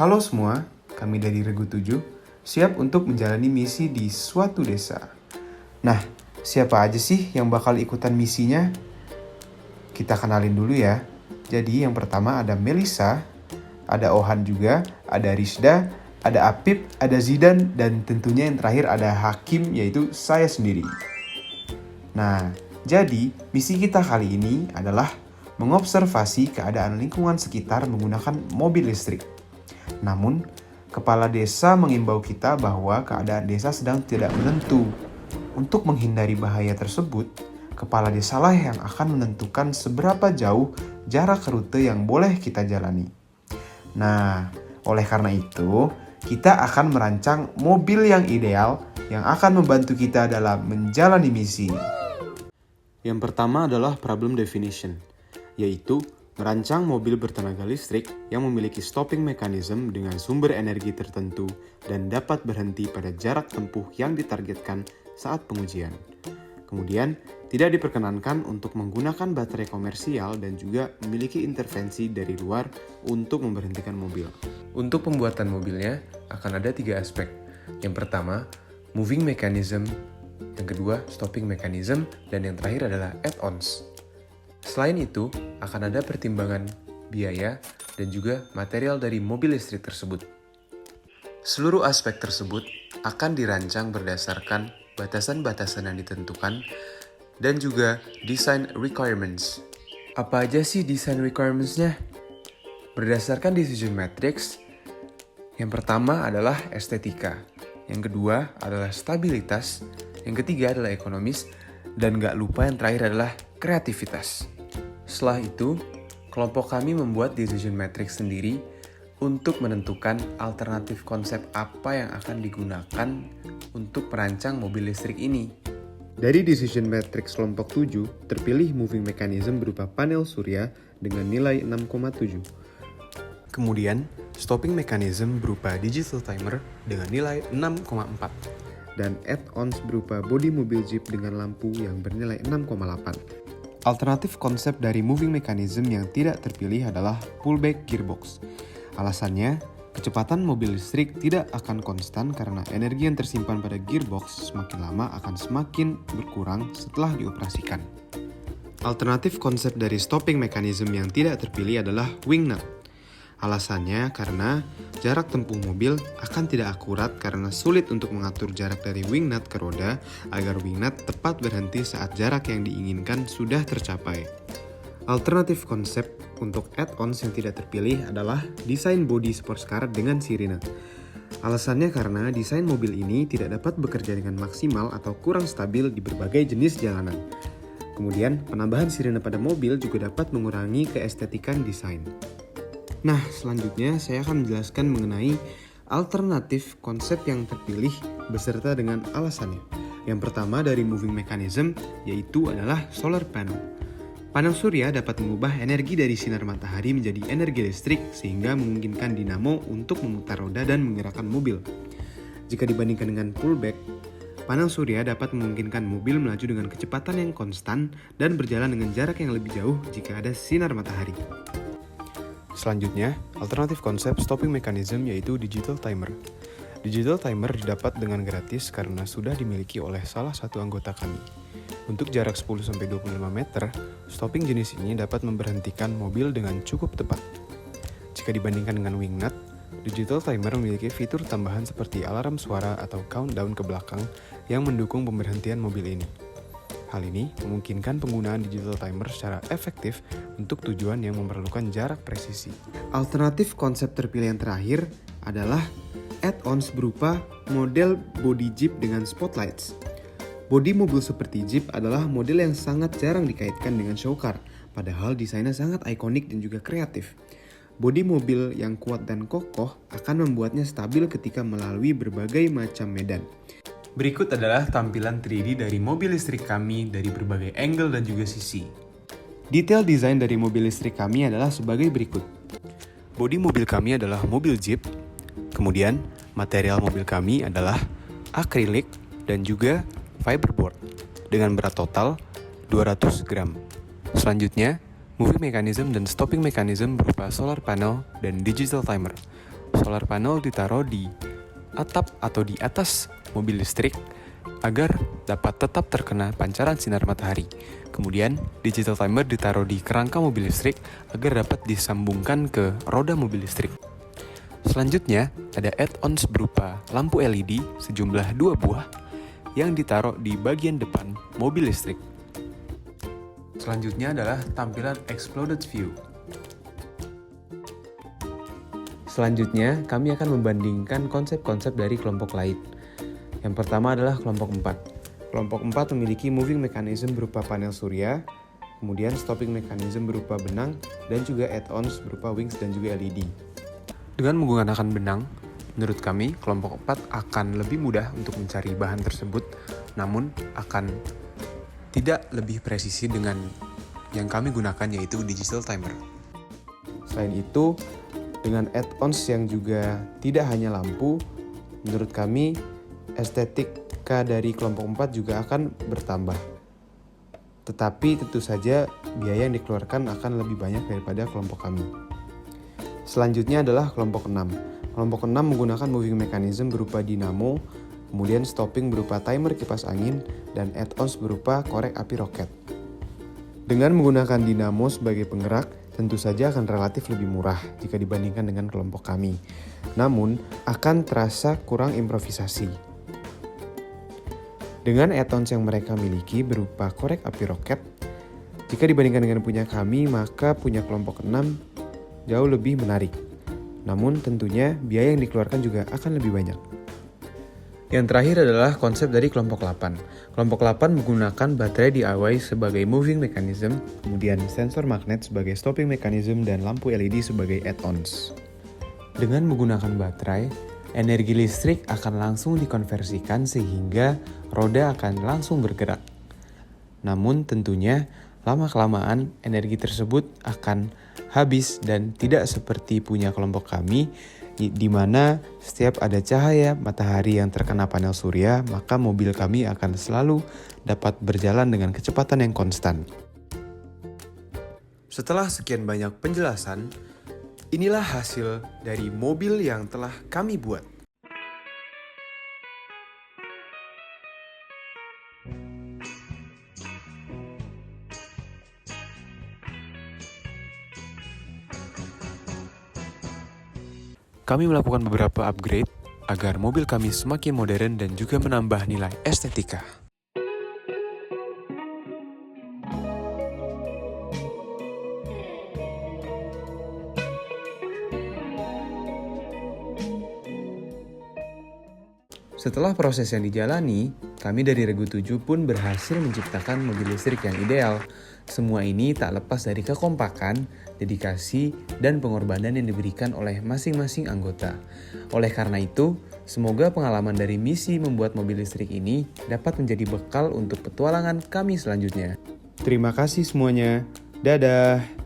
Halo semua, kami dari Regu 7 siap untuk menjalani misi di suatu desa. Nah, siapa aja sih yang bakal ikutan misinya? Kita kenalin dulu ya. Jadi yang pertama ada Melisa, ada Ohan juga, ada Rizda, ada Apip, ada Zidan, dan tentunya yang terakhir ada Hakim, yaitu saya sendiri. Nah, jadi misi kita kali ini adalah mengobservasi keadaan lingkungan sekitar menggunakan mobil listrik. Namun, kepala desa mengimbau kita bahwa keadaan desa sedang tidak menentu. Untuk menghindari bahaya tersebut, kepala desalah yang akan menentukan seberapa jauh jarak rute yang boleh kita jalani. Nah, oleh karena itu, kita akan merancang mobil yang ideal yang akan membantu kita dalam menjalani misi. Yang pertama adalah problem definition, yaitu merancang mobil bertenaga listrik yang memiliki stopping mechanism dengan sumber energi tertentu dan dapat berhenti pada jarak tempuh yang ditargetkan saat pengujian. Kemudian, tidak diperkenankan untuk menggunakan baterai komersial dan juga memiliki intervensi dari luar untuk memberhentikan mobil. Untuk pembuatan mobilnya akan ada 3 aspek. Yang pertama, moving mechanism, yang kedua, stopping mechanism, dan yang terakhir adalah add-ons. Selain itu, akan ada pertimbangan biaya dan juga material dari mobil listrik tersebut. Seluruh aspek tersebut akan dirancang berdasarkan batasan-batasan yang ditentukan dan juga design requirements. Apa aja sih design requirements-nya? Berdasarkan decision matrix, yang pertama adalah estetika, yang kedua adalah stabilitas, yang ketiga adalah ekonomis, dan gak lupa yang terakhir adalah kreativitas. Setelah itu, kelompok kami membuat decision matrix sendiri untuk menentukan alternatif konsep apa yang akan digunakan untuk merancang mobil listrik ini. Dari decision matrix kelompok 7, terpilih moving mechanism berupa panel surya dengan nilai 6,7. Kemudian, stopping mechanism berupa digital timer dengan nilai 6,4. Dan add-ons berupa bodi mobil Jeep dengan lampu yang bernilai 6,8. Alternatif konsep dari moving mechanism yang tidak terpilih adalah pullback gearbox. Alasannya, kecepatan mobil listrik tidak akan konstan karena energi yang tersimpan pada gearbox semakin lama akan semakin berkurang setelah dioperasikan. Alternatif konsep dari stopping mechanism yang tidak terpilih adalah wing nut. Alasannya karena jarak tempuh mobil akan tidak akurat karena sulit untuk mengatur jarak dari wing nut ke roda agar wing nut tepat berhenti saat jarak yang diinginkan sudah tercapai. Alternatif konsep untuk add-ons yang tidak terpilih adalah desain bodi sports car dengan sirine. Alasannya karena desain mobil ini tidak dapat bekerja dengan maksimal atau kurang stabil di berbagai jenis jalanan. Kemudian, penambahan sirine pada mobil juga dapat mengurangi keestetikan desain. Nah, selanjutnya saya akan menjelaskan mengenai alternatif konsep yang terpilih beserta dengan alasannya. Yang pertama dari moving mechanism yaitu adalah solar panel. Panel surya dapat mengubah energi dari sinar matahari menjadi energi listrik sehingga memungkinkan dinamo untuk memutar roda dan menggerakkan mobil. Jika dibandingkan dengan pullback, panel surya dapat memungkinkan mobil melaju dengan kecepatan yang konstan dan berjalan dengan jarak yang lebih jauh jika ada sinar matahari. Selanjutnya, alternatif konsep stopping mechanism yaitu digital timer. Digital timer didapat dengan gratis karena sudah dimiliki oleh salah satu anggota kami. Untuk jarak 10-25 meter, stopping jenis ini dapat memberhentikan mobil dengan cukup tepat. Jika dibandingkan dengan wing nut, digital timer memiliki fitur tambahan seperti alarm suara atau countdown ke belakang yang mendukung pemberhentian mobil ini. Hal ini memungkinkan penggunaan digital timer secara efektif untuk tujuan yang memerlukan jarak presisi. Alternatif konsep terpilih yang terakhir adalah add-ons berupa model body Jeep dengan spotlights. Bodi mobil seperti Jeep adalah model yang sangat jarang dikaitkan dengan show car, padahal desainnya sangat ikonik dan juga kreatif. Bodi mobil yang kuat dan kokoh akan membuatnya stabil ketika melalui berbagai macam medan. Berikut adalah tampilan 3D dari mobil listrik kami dari berbagai angle dan juga sisi. Detail desain dari mobil listrik kami adalah sebagai berikut. Bodi mobil kami adalah mobil Jeep, kemudian material mobil kami adalah akrilik dan juga fiberboard dengan berat total 200 gram. Selanjutnya, moving mechanism dan stopping mechanism berupa solar panel dan digital timer. solar panel ditaruh di atap atau di atas mobil listrik agar dapat tetap terkena pancaran sinar matahari. Kemudian, digital timer ditaruh di kerangka mobil listrik agar dapat disambungkan ke roda mobil listrik. Selanjutnya, ada add-ons berupa lampu LED sejumlah 2 buah yang ditaruh di bagian depan mobil listrik. Selanjutnya adalah tampilan exploded view. Selanjutnya, kami akan membandingkan konsep-konsep dari kelompok lain. Yang pertama adalah kelompok 4. Kelompok 4 memiliki moving mechanism berupa panel surya, kemudian stopping mechanism berupa benang, dan juga add-ons berupa wings dan juga LED. Dengan menggunakan benang, menurut kami kelompok 4 akan lebih mudah untuk mencari bahan tersebut, namun akan tidak lebih presisi dengan yang kami gunakan yaitu digital timer. Selain itu, dengan add-ons yang juga tidak hanya lampu, menurut kami estetika dari kelompok 4 juga akan bertambah. Tetapi tentu saja biaya yang dikeluarkan akan lebih banyak daripada kelompok kami. Selanjutnya adalah kelompok 6. Kelompok 6 menggunakan moving mechanism berupa dinamo, kemudian stopping berupa timer kipas angin, dan add-ons berupa korek api roket. Dengan menggunakan dinamo sebagai penggerak, tentu saja akan relatif lebih murah jika dibandingkan dengan kelompok kami. Namun, akan terasa kurang improvisasi. Dengan add-ons yang mereka miliki berupa korek api roket, jika dibandingkan dengan punya kami, maka punya kelompok 6 jauh lebih menarik. Namun tentunya biaya yang dikeluarkan juga akan lebih banyak. Yang terakhir adalah konsep dari kelompok 8. Kelompok 8 menggunakan baterai DIY sebagai moving mechanism, kemudian sensor magnet sebagai stopping mechanism, dan lampu LED sebagai add-ons. Dengan menggunakan baterai, energi listrik akan langsung dikonversikan sehingga roda akan langsung bergerak. Namun tentunya lama-kelamaan energi tersebut akan habis dan tidak seperti punya kelompok kami di mana setiap ada cahaya matahari yang terkena panel surya, maka mobil kami akan selalu dapat berjalan dengan kecepatan yang konstan. Setelah sekian banyak penjelasan, inilah hasil dari mobil yang telah kami buat. Kami melakukan beberapa upgrade agar mobil kami semakin modern dan juga menambah nilai estetika. Setelah proses yang dijalani, kami dari Regu 7 pun berhasil menciptakan mobil listrik yang ideal. Semua ini tak lepas dari kekompakan, dedikasi, dan pengorbanan yang diberikan oleh masing-masing anggota. Oleh karena itu, semoga pengalaman dari misi membuat mobil listrik ini dapat menjadi bekal untuk petualangan kami selanjutnya. Terima kasih semuanya. Dadah!